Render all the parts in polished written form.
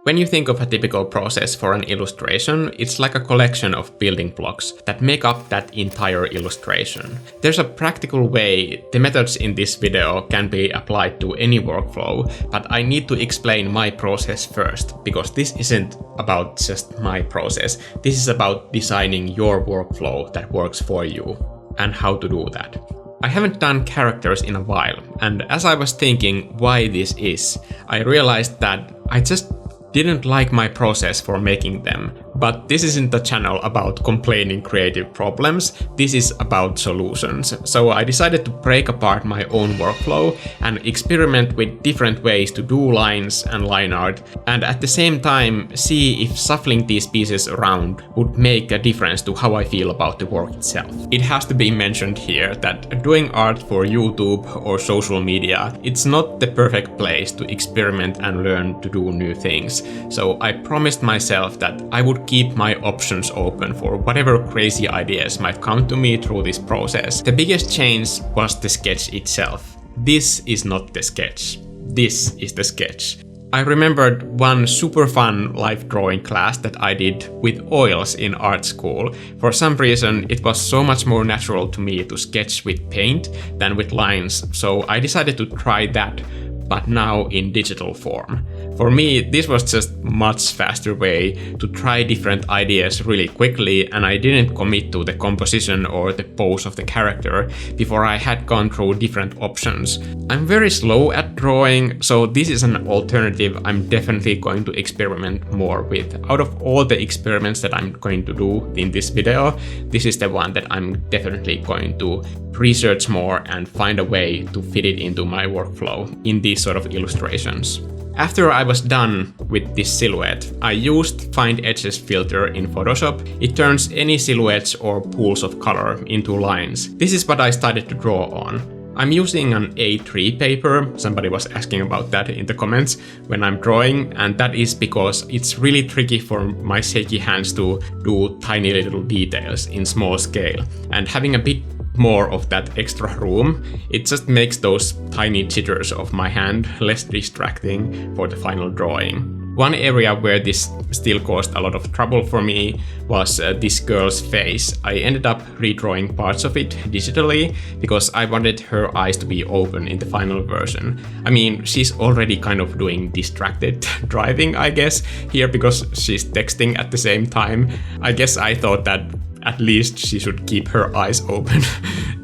When you think of a typical process for an illustration, it's like a collection of building blocks that make up that entire illustration. There's a practical way the methods in this video can be applied to any workflow, but I need to explain my process first, because this isn't about just my process. This is about designing your workflow that works for you and how to do that. I haven't done characters in a while, and as I was thinking why this is, I realized that I just didn't like my process for making them. But this isn't a channel about complaining creative problems, this is about solutions. So I decided to break apart my own workflow and experiment with different ways to do lines and line art, and at the same time see if shuffling these pieces around would make a difference to how I feel about the work itself. It has to be mentioned here that doing art for YouTube or social media, it's not the perfect place to experiment and learn to do new things. So I promised myself that I would keep my options open for whatever crazy ideas might come to me through this process. The biggest change was the sketch itself. This is not the sketch. This is the sketch. I remembered one super fun life drawing class that I did with oils in art school. For some reason, it was so much more natural to me to sketch with paint than with lines, so I decided to try that, but now in digital form. For me, this was just a much faster way to try different ideas really quickly, and I didn't commit to the composition or the pose of the character before I had gone through different options. I'm very slow at drawing, so this is an alternative I'm definitely going to experiment more with. Out of all the experiments that I'm going to do in this video, this is the one that I'm definitely going to research more and find a way to fit it into my workflow in these sort of illustrations. After I was done with this silhouette, I used Find Edges filter in Photoshop. It turns any silhouettes or pools of color into lines. This is what I started to draw on. I'm using an A3 paper, somebody was asking about that in the comments when I'm drawing, and that is because it's really tricky for my shaky hands to do tiny little details in small scale, and having a bit more of that extra room, it just makes those tiny jitters of my hand less distracting for the final drawing. One area where this still caused a lot of trouble for me was this girl's face. I ended up redrawing parts of it digitally because I wanted her eyes to be open in the final version. I mean, she's already kind of doing distracted driving, I guess, here because she's texting at the same time. I guess I thought that at least she should keep her eyes open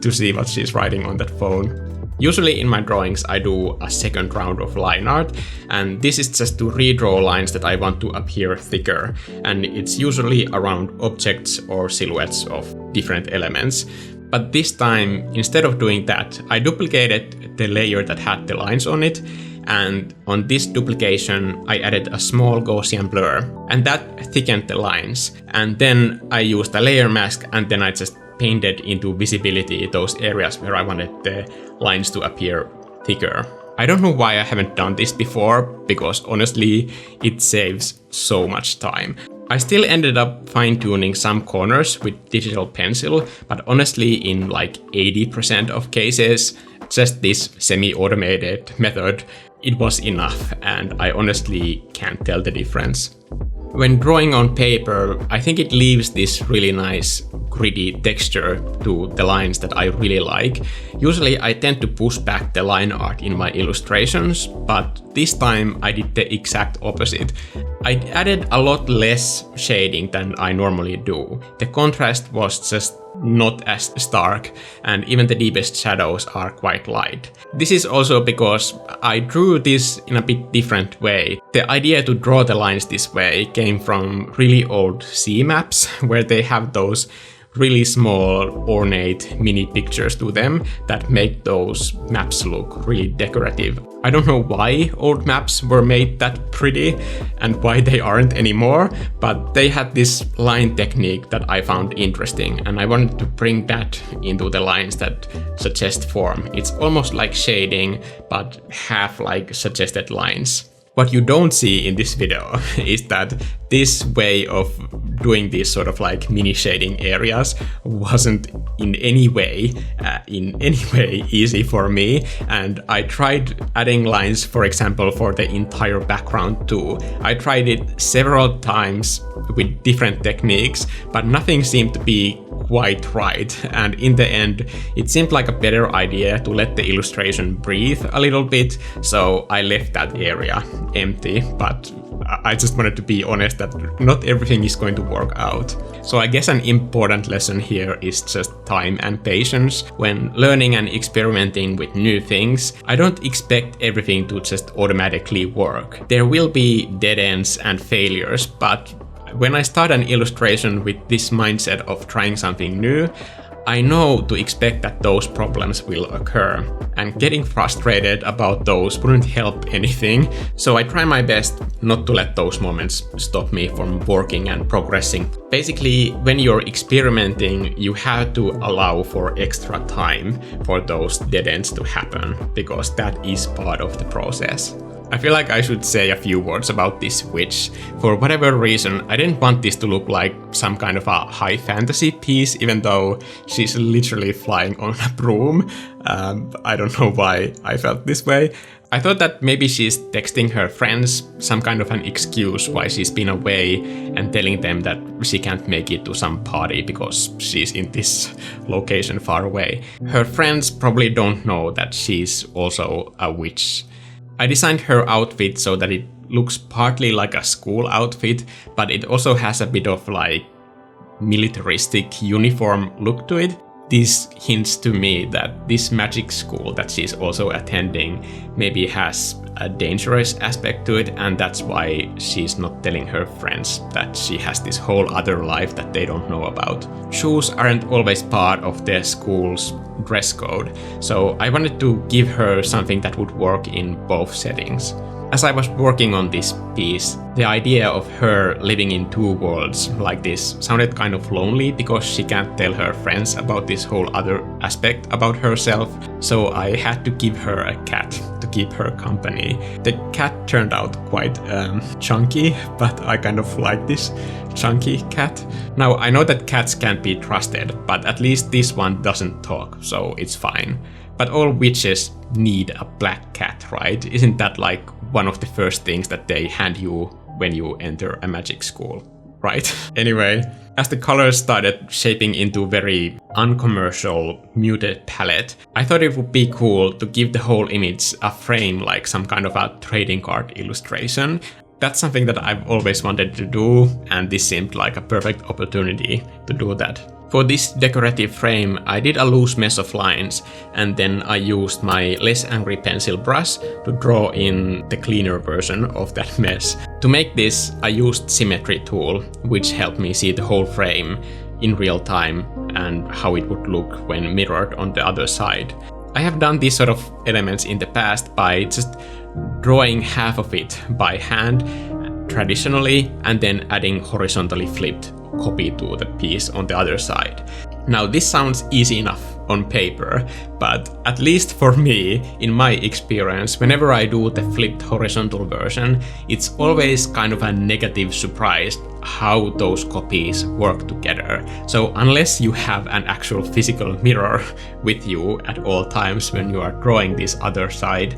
to see what she's writing on that phone. Usually in my drawings I do a second round of line art, and this is just to redraw lines that I want to appear thicker, and it's usually around objects or silhouettes of different elements. But this time, instead of doing that, I duplicated the layer that had the lines on it, and on this duplication I added a small Gaussian blur, and that thickened the lines. And then I used a layer mask, and then I just painted into visibility those areas where I wanted the lines to appear thicker. I don't know why I haven't done this before, because honestly it saves so much time. I still ended up fine-tuning some corners with digital pencil, but honestly in like 80% of cases, just this semi-automated method, it was enough, and I honestly can't tell the difference. When drawing on paper, I think it leaves this really nice gritty texture to the lines that I really like. Usually I tend to push back the line art in my illustrations, but this time I did the exact opposite. I added a lot less shading than I normally do. The contrast was just not as stark, and even the deepest shadows are quite light. This is also because I drew this in a bit different way. The idea to draw the lines this way came from really old C maps, where they have those really small, ornate mini pictures to them that make those maps look really decorative. I don't know why old maps were made that pretty and why they aren't anymore, but they had this line technique that I found interesting, and I wanted to bring that into the lines that suggest form. It's almost like shading, but half like suggested lines. What you don't see in this video is that this way of doing these sort of like mini shading areas wasn't in any way easy for me, and I tried adding lines, for example, for the entire background too. I tried it several times with different techniques, but nothing seemed to be quite right, and in the end it seemed like a better idea to let the illustration breathe a little bit, so I left that area empty. But I just wanted to be honest that not everything is going to work out. So I guess an important lesson here is just time and patience. When learning and experimenting with new things, I don't expect everything to just automatically work. There will be dead ends and failures, but when I start an illustration with this mindset of trying something new, I know to expect that those problems will occur, and getting frustrated about those wouldn't help anything, so I try my best not to let those moments stop me from working and progressing. Basically, when you're experimenting, you have to allow for extra time for those dead ends to happen, because that is part of the process. I feel like I should say a few words about this witch. For whatever reason, I didn't want this to look like some kind of a high fantasy piece, even though she's literally flying on a broom. I don't know why I felt this way. I thought that maybe she's texting her friends some kind of an excuse why she's been away and telling them that she can't make it to some party because she's in this location far away. Her friends probably don't know that she's also a witch. I designed her outfit so that it looks partly like a school outfit, but it also has a bit of like militaristic uniform look to it. This hints to me that this magic school that she's also attending maybe has a dangerous aspect to it, and that's why she's not telling her friends that she has this whole other life that they don't know about. Shoes aren't always part of the school's dress code, so I wanted to give her something that would work in both settings. As I was working on this piece, the idea of her living in two worlds like this sounded kind of lonely because she can't tell her friends about this whole other aspect about herself, so I had to give her a cat to keep her company. The cat turned out quite chunky, but I kind of like this chunky cat. Now, I know that cats can't be trusted, but at least this one doesn't talk, so it's fine. But all witches need a black cat, right? Isn't that like one of the first things that they hand you when you enter a magic school, right? Anyway, as the colors started shaping into very uncommercial, muted palette, I thought it would be cool to give the whole image a frame like some kind of a trading card illustration. That's something that I've always wanted to do, and this seemed like a perfect opportunity to do that. For this decorative frame, I did a loose mess of lines, and then I used my less angry pencil brush to draw in the cleaner version of that mess. To make this, I used Symmetry tool, which helped me see the whole frame in real time and how it would look when mirrored on the other side. I have done these sort of elements in the past by just drawing half of it by hand traditionally and then adding horizontally flipped copy to the piece on the other side. Now, this sounds easy enough on paper, but at least for me, in my experience, whenever I do the flipped horizontal version, it's always kind of a negative surprise how those copies work together. So unless you have an actual physical mirror with you at all times when you are drawing this other side,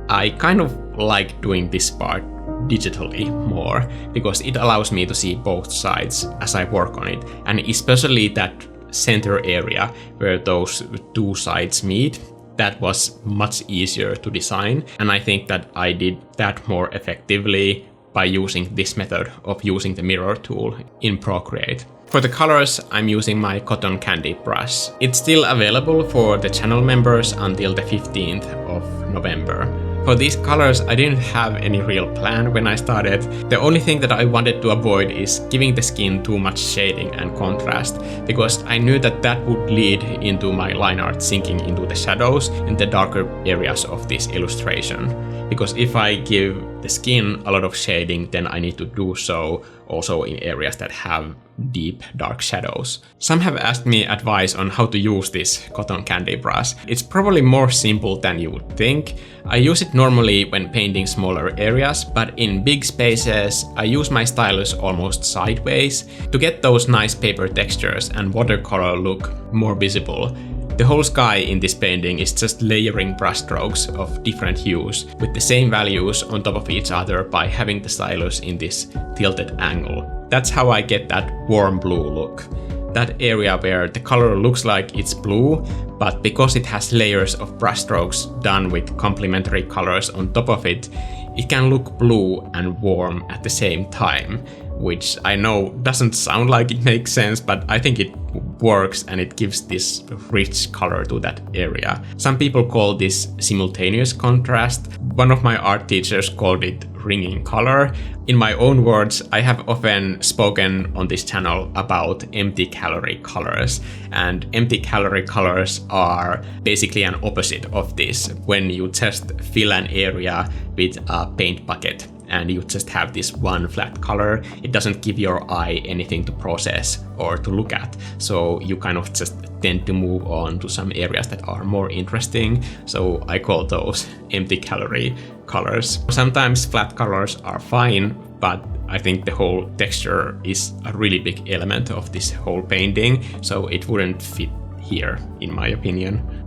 I kind of like doing this part digitally more, because it allows me to see both sides as I work on it, and especially that center area where those two sides meet, that was much easier to design, and I think that I did that more effectively by using this method of using the mirror tool in Procreate. For the colors, I'm using my cotton candy brush. It's still available for the channel members until the 15th of November. For these colors, I didn't have any real plan when I started. The only thing that I wanted to avoid is giving the skin too much shading and contrast, because I knew that that would lead into my line art sinking into the shadows in the darker areas of this illustration. Because if I give the skin a lot of shading, then I need to do so also in areas that have deep dark shadows. Some have asked me advice on how to use this cotton candy brush. It's probably more simple than you would think. I use it normally when painting smaller areas, but in big spaces I use my stylus almost sideways to get those nice paper textures and watercolor look more visible. The whole sky in this painting is just layering brushstrokes of different hues with the same values on top of each other by having the stylus in this tilted angle. That's how I get that warm blue look. That area where the color looks like it's blue, but because it has layers of brushstrokes done with complementary colors on top of it, it can look blue and warm at the same time, which I know doesn't sound like it makes sense, but I think it works and it gives this rich color to that area. Some people call this simultaneous contrast. One of my art teachers called it ringing color. In my own words, I have often spoken on this channel about empty calorie colors, and empty calorie colors are basically an opposite of this. When you just fill an area with a paint bucket and you just have this one flat color, it doesn't give your eye anything to process or to look at. So you kind of just tend to move on to some areas that are more interesting. So I call those empty calorie colors. Sometimes flat colors are fine, but I think the whole texture is a really big element of this whole painting, so it wouldn't fit here, in my opinion.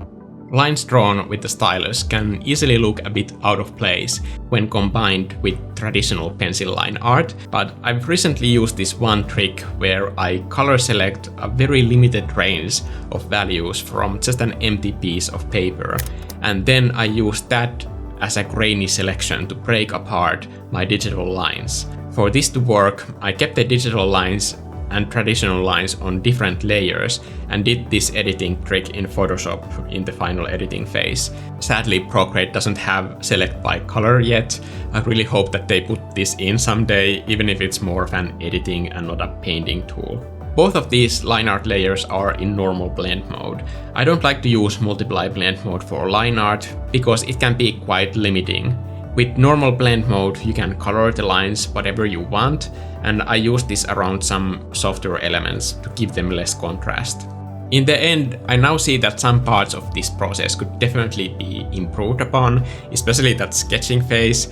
Lines drawn with the stylus can easily look a bit out of place when combined with traditional pencil line art, but I've recently used this one trick where I color select a very limited range of values from just an empty piece of paper, and then I use that as a grainy selection to break apart my digital lines. For this to work, I kept the digital lines and traditional lines on different layers and did this editing trick in Photoshop in the final editing phase. Sadly, Procreate doesn't have select by color yet. I really hope that they put this in someday, even if it's more of an editing and not a painting tool. Both of these line art layers are in normal blend mode. I don't like to use multiply blend mode for line art because it can be quite limiting. With normal blend mode, you can color the lines whatever you want, and I use this around some softer elements to give them less contrast. In the end, I now see that some parts of this process could definitely be improved upon, especially that sketching phase.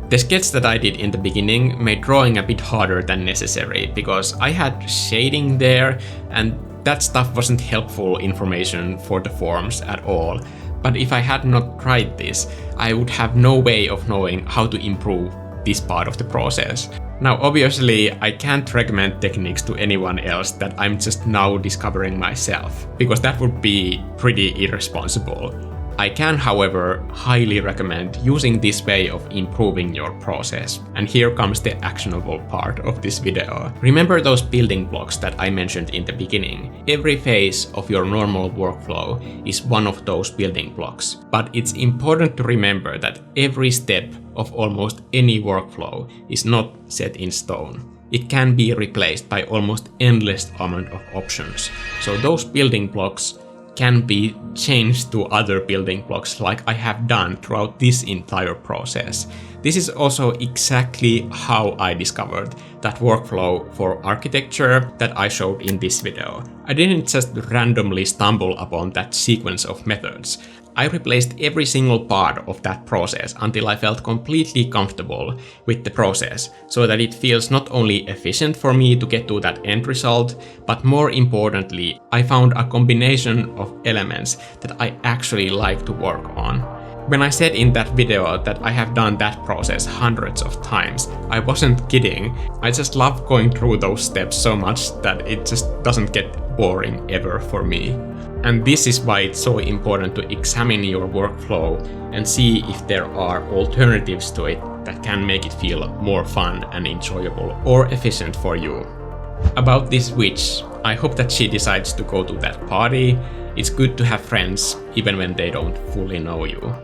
The sketch that I did in the beginning made drawing a bit harder than necessary because I had shading there, and that stuff wasn't helpful information for the forms at all. But if I had not tried this, I would have no way of knowing how to improve this part of the process. Now obviously I can't recommend techniques to anyone else that I'm just now discovering myself, because that would be pretty irresponsible. I can, however, highly recommend using this way of improving your process. And here comes the actionable part of this video. Remember those building blocks that I mentioned in the beginning? Every phase of your normal workflow is one of those building blocks. But it's important to remember that every step of almost any workflow is not set in stone. It can be replaced by almost endless amount of options. So those building blocks can be changed to other building blocks like I have done throughout this entire process. This is also exactly how I discovered that workflow for architecture that I showed in this video. I didn't just randomly stumble upon that sequence of methods. I replaced every single part of that process until I felt completely comfortable with the process, so that it feels not only efficient for me to get to that end result, but more importantly, I found a combination of elements that I actually like to work on. When I said in that video that I have done that process hundreds of times, I wasn't kidding. I just love going through those steps so much that it just doesn't get boring ever for me. And this is why it's so important to examine your workflow and see if there are alternatives to it that can make it feel more fun and enjoyable or efficient for you. About this witch, I hope that she decides to go to that party. It's good to have friends even when they don't fully know you.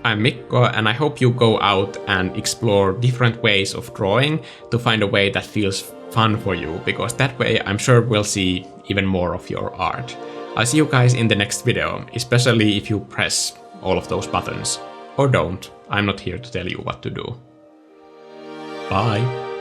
I'm Mikko, and I hope you go out and explore different ways of drawing to find a way that feels fun for you, because that way I'm sure we'll see even more of your art. I'll see you guys in the next video, especially if you press all of those buttons. Or don't, I'm not here to tell you what to do. Bye!